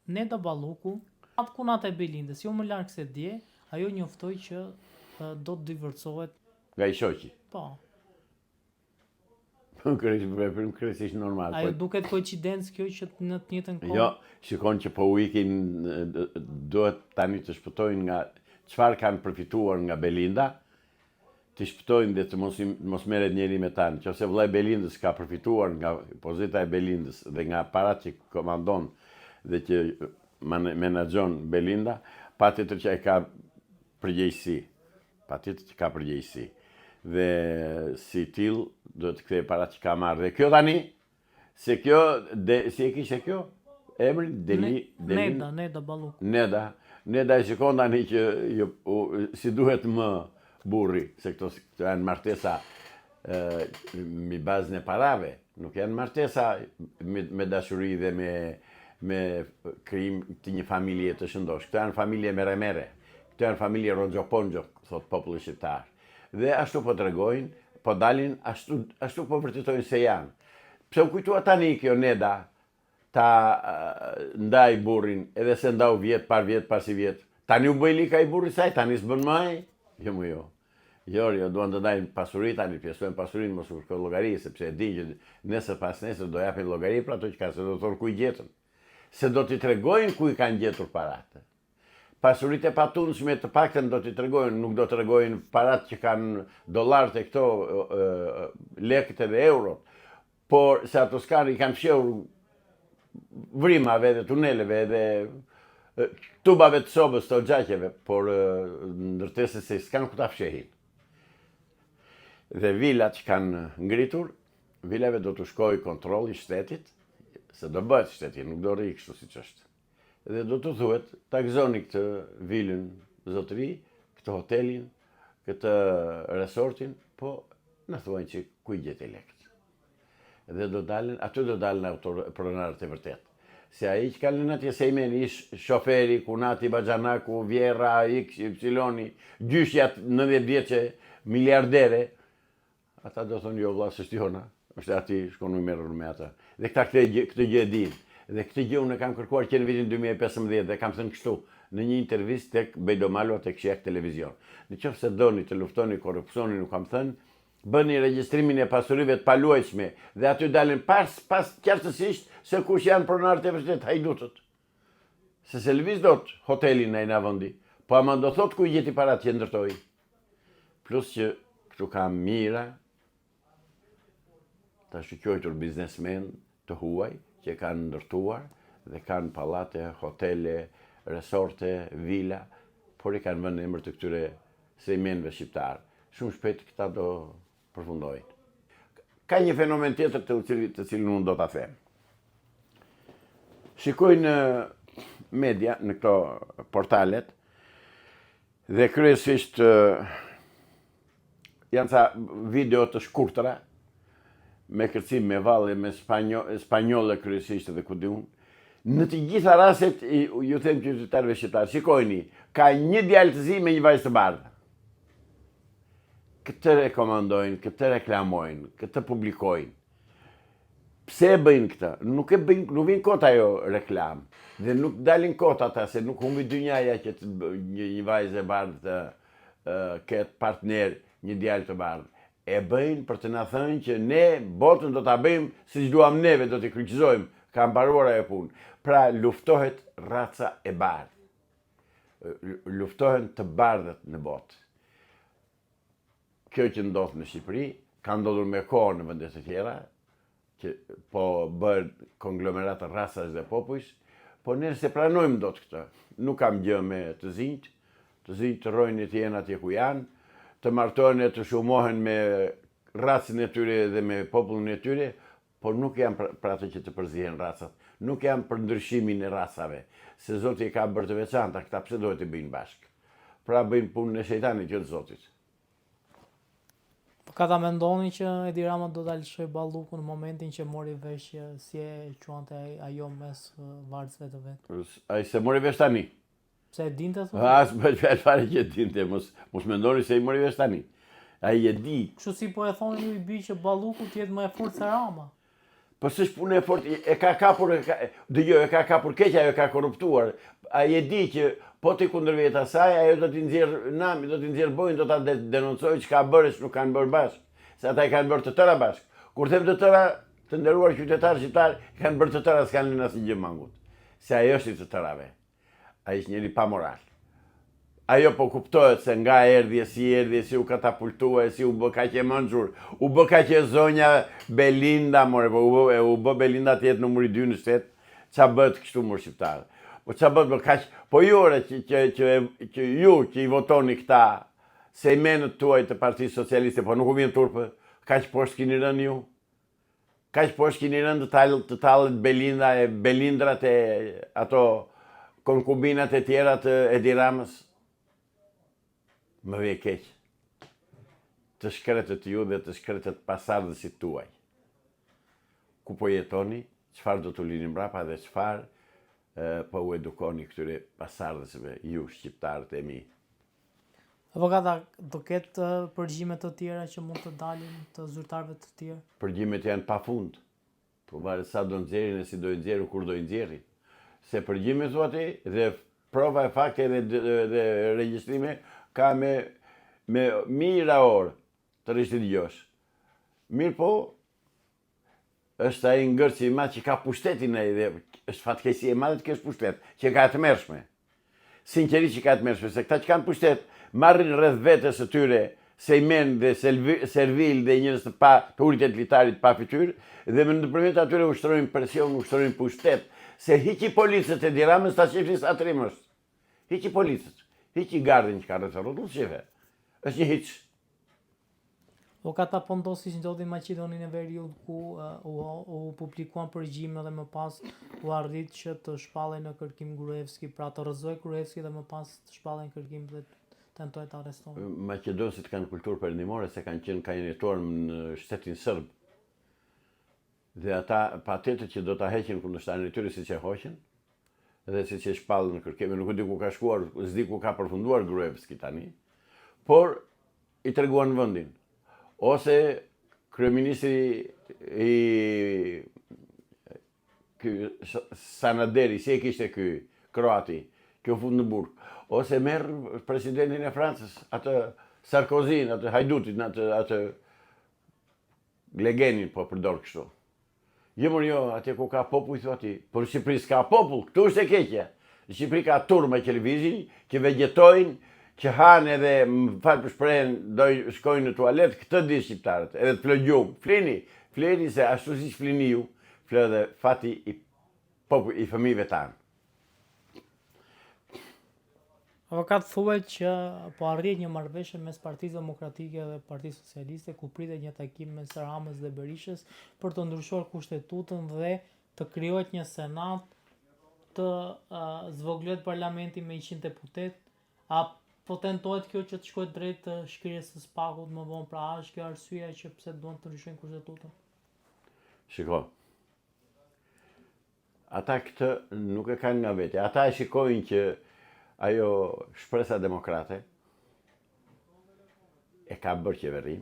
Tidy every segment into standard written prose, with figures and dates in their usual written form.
Neda Balluku, atë kunat e Belindës, jo më larg se dje, ajo njoftoi që do të divorcohet. Nga i shoqi. Po. Kryesisht normal. Ajo duket koincidencë kjo që në të njëjtën kohë. Jo, shikon që po u ikin, duhet tani të shpëtojnë nga çfarë kanë përfituar nga Belinda, të shpëtojnë dhe të mos merret njëri me ta. Nëse vllai Belindës ka përfituar nga pozita e Belindës dhe nga parat që komandon dhe që menaxhon Belinda, patjetër që ai ka përgjegjësi. Patjetër që ka përgjegjësi. Dhe si till duhet të kthej parat që ka marrë. Dhe kjo tani, se kjo, si e kishte kjo? Emrin Neda Balluku. Neda e shikon tani që si duhet më burri, se këto janë martesa mi bazën e parave, nuk janë martesa me dashuri dhe me krijim të një familje të shëndosh. Këto janë familje mere, këto janë familje ronxho-ponxho, thot populli shqiptar. Dhe ashtu po tregojnë, po dalin, ashtu po vërtetojnë se janë. Pse u kujtua tani kjo Neda ta ndaj burrin, edhe se ndau vjet pas vjet. Tani u bëj lika i burrit saj, tani s'bën më ai. Jo. Jo, duan të dajnë pasuri, tani pjesojnë pasurinë, mos u shkoj llogari, sepse e di që nesër pas nesër do japin llogari për ato që kanë, se do thonë ku i gjetën. Se do t'i tregojnë ku i kanë gjetur paratë. Pasuritë e patundshme të paktën do t'i tregojnë, nuk do të tregojnë paratë që kanë dollarët e këto, lekët edhe eurot, por se ato i kanë fshehur vrimave dhe tuneleve dhe tubave të sobës të gjaqeve, por ndërtese se s'kanë ku ta fshehin. Dhe vilat që kanë ngritur, vilave do të shkojë kontrolli shtetit, se do bëhet shteti, nuk do rri kështu siç është. Dhe do të thuhet, ta gëzoni këtë vilën zotëri, këtë hotelin, këtë resortin, po në thuajnë që ku i gjeti lekët. Dhe aty do dalin pronarët e vërtet. Se ai që kalën atje se imeni ish shoferi, kunati, baxhanaku, vjerra, x, y, gjyshja 90 vjeçe, miliardere, ata do thonë jo vlla s'është jona, është ati shkon u merrur me ata. Dhe këta këtë gjë e din. Dhe këtë gjë unë kam kërkuar që në vitin 2015 dhe kam thënë kështu në një intervistë tek Bejdomalo tek Sheh Televizion. Nëse doni të luftoni korrupsionin, u kam thënë, bëni regjistrimin e pasurive të paluajtshme dhe aty dalin pas qartësisht se kush janë pronarët e vërtet, hajdutët. Se lëviz dot hotelin ai na vendi, po ama do thot ku i gjeti parat që ndërtoi. Plus që këtu ka mira të shqyqojtur biznesmen të huaj që kanë ndërtuar dhe kanë pallate, hotele, resorte, vila, por i kanë vënë emër të këtyre sejmenve shqiptar. Shumë shpejt këta do përfundojnë. Ka një fenomen tjetër të cilin unë do ta them. Shikoj në media, në këto portalet, dhe kryesisht janë ca video të shkurtra, me kërcim, me valle, me spanjolle kryesisht dhe ku di unë. Në të gjitha rastet, ju them qytetarëve shqiptarë, shikojni, ka një djalë të zi me një vajzë të bardhë. Këtë rekomandojnë, këtë reklamojnë, këtë publikojnë. Pse e bëjnë këtë? Nuk vinë kot ajo reklam. Dhe nuk dalin kot ata, se nuk humbi dynjaja që një vajzë e bardhë të ketë partner, një djalë të bardhë. E bëjnë për të na thënë që ne botën do ta bëjmë siç duam neve, do t'i kryqëzojmë, ka mbaruar ajo punë. Pra luftohet raca e bardhë. Luftohen të bardhët në botë. Kjo që ndodh në Shqipëri, ka ndodhur me kohë në vende të tjera, që po bën konglomerat racash dhe popujsh, po ne se pranojmë dot këtë. Nuk kam gjë me të zinjt të rrojnë të jenë atje ku janë, të martohen e të shumohen me racën e tyre dhe me popullin e tyre, por nuk janë për atë që të përzihen racat. Nuk janë për ndryshimin e racave, se Zoti e ka bërë të veçanta, këta pse duhet të bëjnë bashkë. Pra bëjnë punën e shejtanit, jo të Zotit. Ka ta mendoni që Edi Rama do ta lëshoj Balluku në momentin që mori vesh si e quante ajo mes varësve të vet? Ai se mori vesh tani. Pse e dinte thonë? As bëj fare që e dinte, mos mendoni se i mori vesh tani. Ai e di. Kështu si po e thonë ju i bi që Balluku të jetë më e fortë se Rama. Po s'është punë e fortë, e ka kapur, dëgjoj, e ka kapur keq, ajo e ka korruptuar. Ai e di që po ti kundërvjet asaj, ajo do t'i nxjerr nami, do t'i nxjerr bojën, do ta denoncojë çka bërë, nuk kanë bërë bashkë. Se ata i kanë bërë të tëra bashkë. Kur them të tëra, të nderuar qytetarë shqiptar, kanë bërë të tëra, s'kanë lënë asnjë gjë mangut. Se ajo është i të tërave. Ai është njëri pa moral. Ajo po kuptohet se nga si u katapultua, si u bë kaq e mençur, u bë kaq e zonja Belinda, more, po u bë Belinda të jetë numri 2 në shtet, ça bëhet kështu më shqiptar. Po ça bëhet kaq, po ju ore që ju që i votoni këta, se i menët tuaj të Partisë Socialiste, po nuk u vjen turpë, kaq poshtë keni rënë ju. Kaq poshtë keni rënë të tallet Belinda e Belindrat e ato konkubinat e tjera të Edi Ramës. Më vje keq të shkretët ju dhe të shkretët pasardhësit tuaj. Ku po jetoni, çfarë do t'u lini mbrapa dhe çfarë po u edukoni këtyre pasardhësve, ju shqiptarët e mi. Avokata, do ketë përgjime të tjera që mund të dalin të zyrtarëve të tjerë? Përgjimet janë pafund. Po varet sa do nxjerrin e si do i nxjerrin, kur do i nxjerrin. Se përgjime thua ti dhe prova e fakte dhe regjistrime ka me mijëra orë të rishtë dëgjosh. Mirë po, është ai ngërçi i madh që ka pushtetin ai dhe është fatkeqësi e madhe të kesh pushtet, që ka të mërshme. Sinqerisht që ka të mërshme, se këta që kanë pushtet marrin rreth vetes së tyre sejmen dhe servil dhe njerëz të urit e të litarit pa fytyrë dhe me nëpërmjet atyre ushtrojnë presion, ushtrojnë pushtet, se hiqi policët e Tiranës ta shifnin sa trim është. Hiqi policët. Hiqi gardin që ka rreth rrotull, shefe. Është një hiç. Avokata, po ndosi që ndodhi Maqedoninë e Veriut ku u publikuan përgjime dhe më pas u arrit që të shpallej në kërkim Gruevski, pra të rrëzoi Gruevski dhe më pas të shpallej në kërkim dhe tentoi të arrestohen. Maqedonësit kanë kulturë perëndimore se kanë jetuar në shtetin serb. Dhe ata patjetër që do ta heqin kundërshtarin e tyre siç e hoqën, dhe siç e shpallën në kërkime, nuk e di ku ka shkuar, s'di ku ka përfunduar Gruevski tani, por i treguan vendin. Ose kryeministri i Sanaderi, si e kishte ky kroati, kjo fund në burg, ose merr presidentin e Francës, atë Sarkozyn, atë hajdutin, atë Glegenin, po përdor kështu. Jo, atje ku ka popull, thua ti, por në Shqipëri s'ka popull, këtu është e keqja. Në Shqipëri ka turma televizini, që vegjetojnë, që hanë edhe, më falë për shprehen, dojnë shkojnë në tualet, këtë di shqiptarët, edhe të flëgjum. Flini se ashtu si flini ju, flë dhe fati i fëmijëve tanë. Avokat, thuhet që po arrit një marrëveshje mes Partisë Demokratike dhe Partisë Socialiste, ku pritet një takim mes Ramës dhe Berishës për të ndryshuar kushtetutën dhe të krijohet një senat, të zvoglohet parlamenti me 100 deputet. A po tentohet kjo që të shkojë drejt të shkrirjes së SPAK-ut më vonë, pra është kjo arsyeja që pse duan të ndryshojnë kushtetutën? Shiko. Ata këtë nuk e kanë nga vetë. Ata e shikojnë që ajo Shpresa Demokrate e ka bërë qeverin,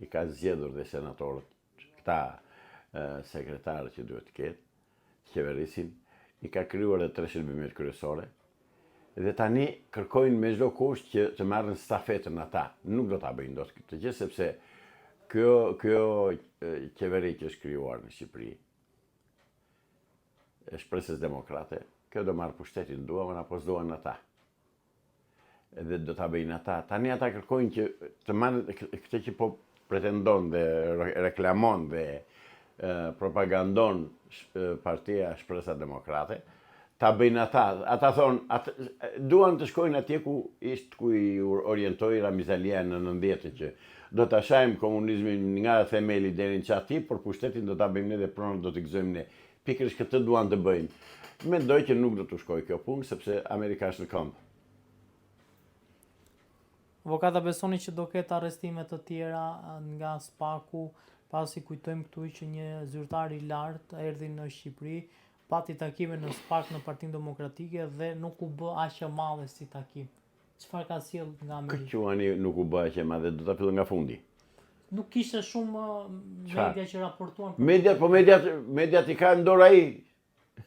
i ka zgjedhur dhe senatorët, këta sekretarët që duhet të ketë, qeverisin, i ka krijuar edhe 3 shërbimet kryesore, dhe tani kërkojnë me çdo kusht që të marrin stafetën ata. Nuk do ta bëjnë dot këtë gjë, sepse kjo qeveri që është krijuar në Shqipëri, e Shpresës Demokrate, kjo do marrë pushtetin, duan apo s'duan ata. Edhe do ta bëjnë ata. Tani ata kërkojnë që të marrë këtë që po pretendon dhe reklamon dhe propagandon partia Shpresa Demokrate, ta bëjnë ata. Ata thonë, duan të shkojnë atje ku i orientoi Ramizalia në 90-ën, që do ta shajmë komunizmin nga themeli deri në çati, por pushtetin do ta bëjmë ne dhe pronën do t'i gëzojmë ne. Pikërisht këtë duan të bëjnë. Mendoj që nuk do të shkojë kjo punë, sepse Amerika është në këmbë. Avokata, besoni që do ketë arrestime të tjera nga SPAK-u, pasi kujtojmë këtu që një zyrtar i lartë erdhi në Shqipëri, pati takime në SPAK në Partinë Demokratike dhe nuk u bë aq e madhe si takim. Çfarë ka sjell nga Amerika? Këtë quani nuk u bë aq e madhe, do ta filloj nga fundi. nuk kishte shumë media që raportuan. Mediat i kanë dorë ai.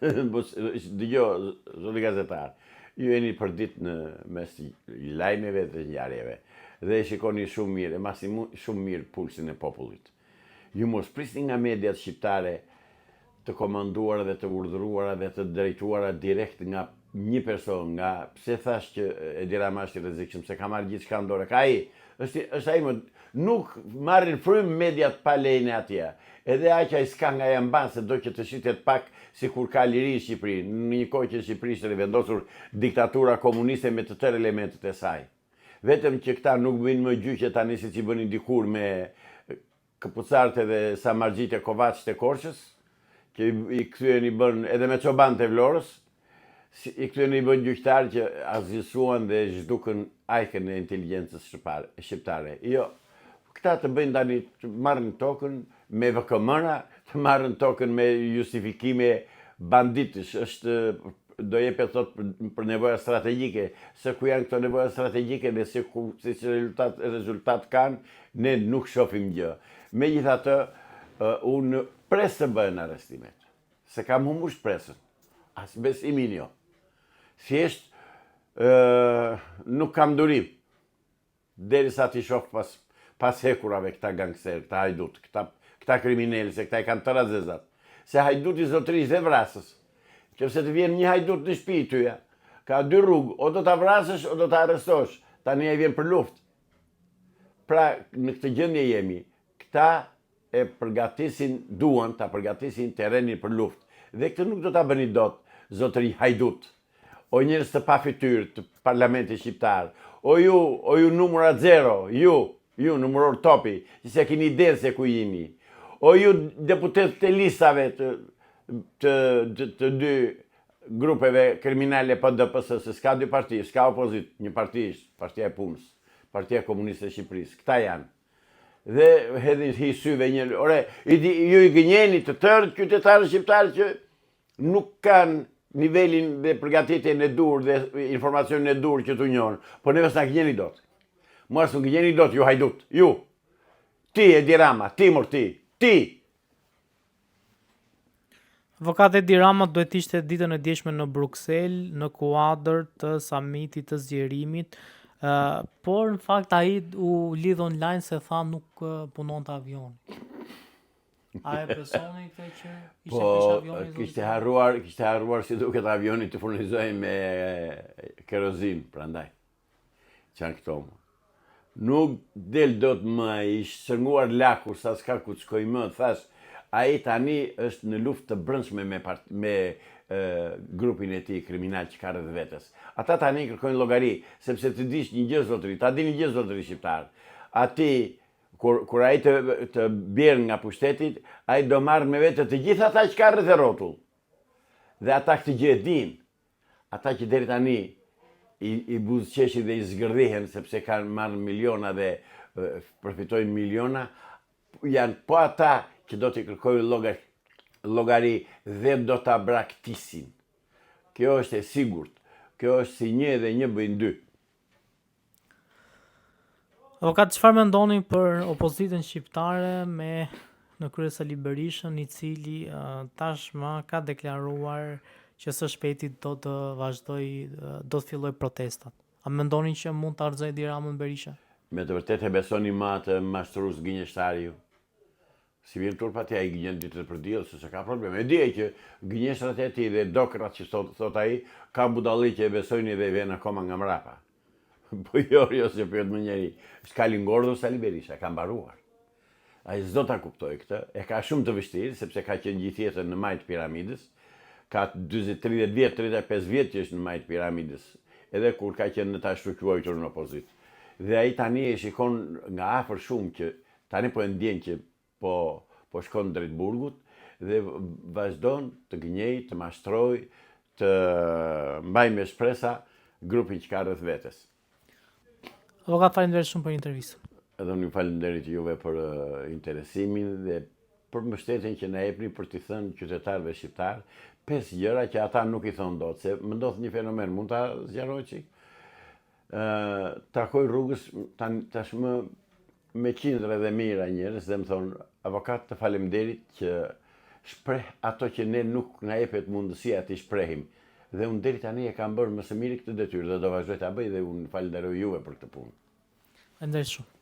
Dëgjoj, zoti gazetar. Ju jeni për ditë në mes i lajmeve dhe ngjarjeve dhe e shikoni shumë mirë, shumë mirë pulsin e popullit. Ju mos prisni nga mediat shqiptare të komanduara dhe të urdhëruara dhe të drejtuara direkt nga një person, pse thash që Edi Rama është i rrezikshëm, se ka marrë gjithçka në dorë. Ka ai, është ai, nuk marrin frymë mediat pa lejen e atij. Edhe aq ai s'ka nga jamban se do që të shitet pak sikur ka liri në Shqipëri, në një kohë që Shqipëri ishte vendosur diktatura komuniste me të tërë elementet e saj. Vetëm që këta nuk bëjnë më gjyqe tani siç i bënin dikur me këpucarët dhe samargjit e Kovaçit e Korçës, që i kthyen i bën edhe me çobanët e Vlorës, i kthyen i bën gjyqtar që azhësuan dhe zhdukën ajkën e inteligjencës shqiptare. Jo, këta të bëjnë tani të marrin tokën me VKM-ra, të marrin tokën me justifikime banditësh, është do jepet thot për nevoja strategjike, se ku janë këto nevoja strategjike dhe si rezultat kanë, ne nuk shohim gjë. Megjithatë, unë pres të bëhen arrestimet, se kam humbur shpresën, as besimin jo. Thjesht nuk kam durim, derisa t'i shoh pas hekurave këta gangster, këta hajdut, këta kriminelë, se këta i kanë të razezat. Se hajduti zotërisht dhe vrasës. Qëse të vjen një hajdut në shtëpi tyja, ka dy rrugë, o do ta vrasësh o do ta arrestosh. Tani ai vjen për luftë. Pra, në këtë gjendje jemi. Këta e përgatisin, duan ta përgatisin terrenin për luftë. Dhe këtë nuk do ta bëni dot, zotëri hajdut. O njerëz të pa fytyrë të parlamentit shqiptar. O ju numra 0, ju numëror topi, që se keni ide se ku jeni. O ju deputet të listave të dy grupeve kriminale PDPS, se s'ka dy parti, s'ka opozit, një parti ishtë, Partia e Punës, Partia Komuniste e Shqipërisë, këta janë. Dhe hedhin hi syve njërë, ore, ju i gënjeni të tërë qytetarë shqiptarë që nuk kanë nivelin dhe përgatitjen e dur dhe informacionin e dur që t'u njohën, po neve s'na gënjeni dot. Mua s'u gënjeni dot, ju hajdut, ju. Ti, Edi Rama, ti. Avokat Edi Rama duhet ishte ditën e djeshme në Bruksel në kuadër të samitit të zgjerimit, por në fakt ai u lidh online se tha nuk punonte avioni. A e besoni këtë që ishte peshë avioni? Po, kishte harruar si duket avioni të furnizoj me kerozin, prandaj. Qanë këto më. Nuk del dot më, i shënguar lakur sa s'ka ku të shkoj më, thash, ai tani është në luftë të brendshme me grupin e tij kriminal që ka rreth vetes. Ata tani kërkojnë llogari, sepse të dish një gjë zotëri, ta dini një gjë zotëri shqiptar. Ati kur ai të bjerë nga pushtetit, ai do marrë me vete të gjithë ata që ka rreth e rrotull. Dhe ata këtë gjë e din. Ata që deri tani i buzëqeshin dhe i zgërdhihen sepse kanë marrë miliona dhe përfitojnë miliona, janë po ata që do t'i kërkojnë llogari dhe do t'a braktisin. Kjo është e sigurt. Kjo është si 1 dhe 1 bëjnë 2. Avokat, çfarë mendoni për opozitën shqiptare në krye Sali Berishën, i cili tashmë ka deklaruar që së shpejti do të filloj protestat. A mendoni që mund të argëzojë Edi Ramën Berisha? Me të vërtetë e besoni më atë mashtrues gënjeshtari ju? Si vjen turpa ti ai gënjen ditët për diell, se ka problem. E di që gënjeshtrat e tij dhe dokrat që thot ai, ka budalli që e besojnë dhe vjen akoma nga mrapa. Po jo se pyet më njëri. S'ka lingordhur Sali Berisha, ka mbaruar. Ai s'do ta kuptoj këtë, e ka shumë të vështirë sepse ka qenë gjithë jetën në majt piramidës. Ka 20-30 vjet, 35 vjet që është në majt piramidës. Edhe kur ka qenë në ta shtrëquajtur në opozit. Dhe ai tani e shikon nga afër shumë që tani po e ndjen që po shkon drejt burgut dhe vazhdon të gënjej, të mashtroj, të mbaj me shpresa grupin që ka rreth vetes. Avokat, faleminderit shumë për intervistën. Edhe unë ju falenderit juve për interesimin dhe për mbështetjen që na jepni për t'i thënë qytetarëve shqiptar 5 gjëra që ata nuk i thonë dot, se më ndodh një fenomen, mund ta zgjaroj çik. Takoj rrugës tashmë me qindra dhe mira njerëz dhe më thonë, avokat të faleminderit që shpreh ato që ne nuk na jepet mundësia të shprehim. Dhe unë deri tani e kam bërë më së miri këtë detyrë dhe do vazhdoj ta bëj dhe unë falenderoj juve për këtë punë. Faleminderit shumë.